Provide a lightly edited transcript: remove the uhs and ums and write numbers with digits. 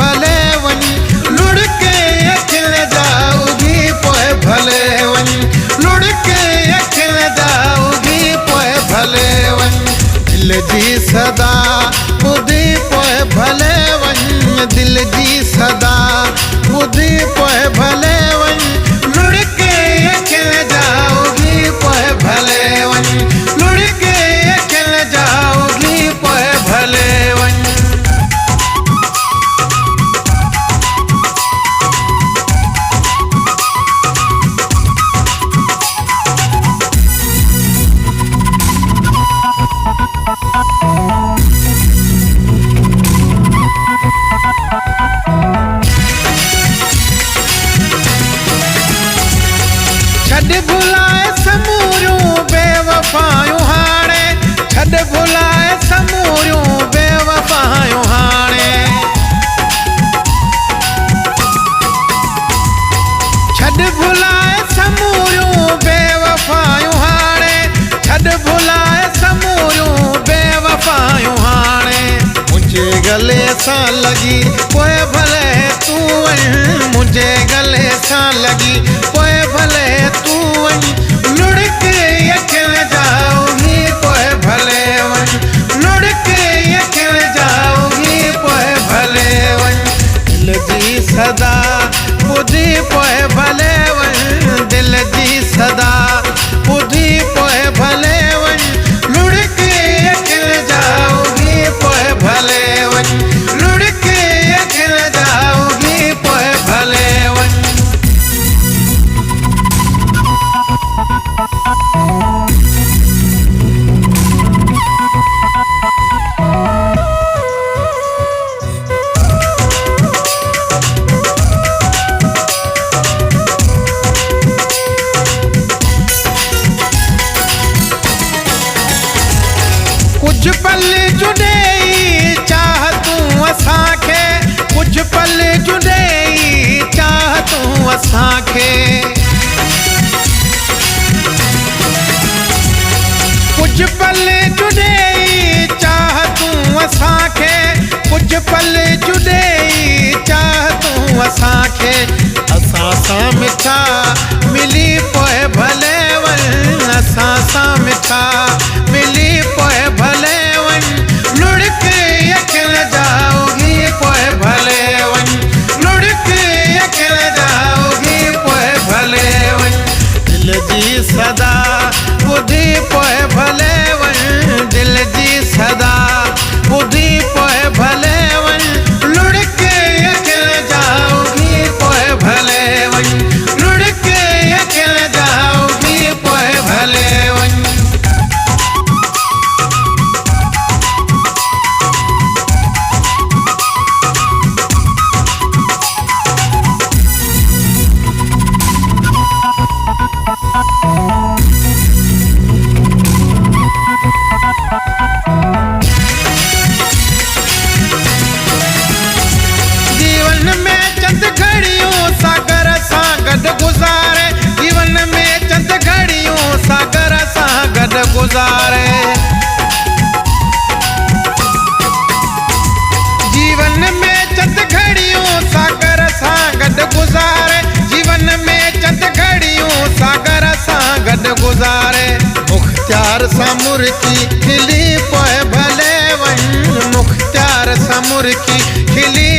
भले वञ लुढ़के अखिल जाऊगी पोइ भले वञ लुढ़के अखिल जाऊगी पोइ भले वञ दिल जी सदा ॿुधी पोइ भले वञ दिल जी सदा ॿुधी पोइ भले वञ लुढ़के अखिल जाऊगी पोइ भले वञ लुढ़के अखिल जाऊगी पोइ भले वञ छॾ भुलाए समूरियूं बेवफ़ायूं हाणे छॾ भुलाए समूरियूं बेवफ़ायूं हाणे छॾ भुलाए समूरियूं बेवफ़ायूं हाणे छॾ भुलाए समूरियूं बेवफ़ायूं हाणे मुंहिंजे गले सां लॻी पोइ भले तूं वञ मुंहिंजे गले सां लॻी पोइ भले तूं वञ लुढ़के अखिल जाऊगी पोइ भले वञ लुढ़के अखिल जाऊगी पोइ भले वञ दिल जी सदा ॿुधी पोइ भले वञ दिल जी सदा ॿुधी पोइ भले वञ लुढ़के अखिल जाऊगी पोइ भले वञ लुढ़के अखिल जाऊगी पोइ भले वञ कुछ पल जुड़े चाह तूं असांखे कुछ पल जुड़े चाह तूं असांखे कुछ पल जुड़े चाह तूं असांखे कुछ पल जुड़े चाह तूं असांखे असां सां मिठा मिली पोइ भले वञ असां सां मिठा मिली पोइ भले वञ लुढ़के अखिल जाऊगी पोइ भले वञ लुढ़के अखिल जाऊगी पोइ भले वञ दिल जी सदा ॿुधी पोइ भले वञ दिल जी सदा ॿुधी पोइ भले वञ लुढ़के अखिल जाऊगी पोइ भले वञ लुढ़के अखिल जाऊगी पोइ भले वञ जीवन में चंद घड़ियों सागर सां गॾु गुज़ारे जीवन में चंद घड़ियों सागर सां गॾु गुज़ारे जीवन में चंद घड़ियों सागर सां गॾु गुज़ारे जीवन में चंद घड़ियों सागर सां गॾु गुज़ारे मुख्तियार सां मुर्की खिली पोइ भले वञ मुख्तियार सां मुर्की खिली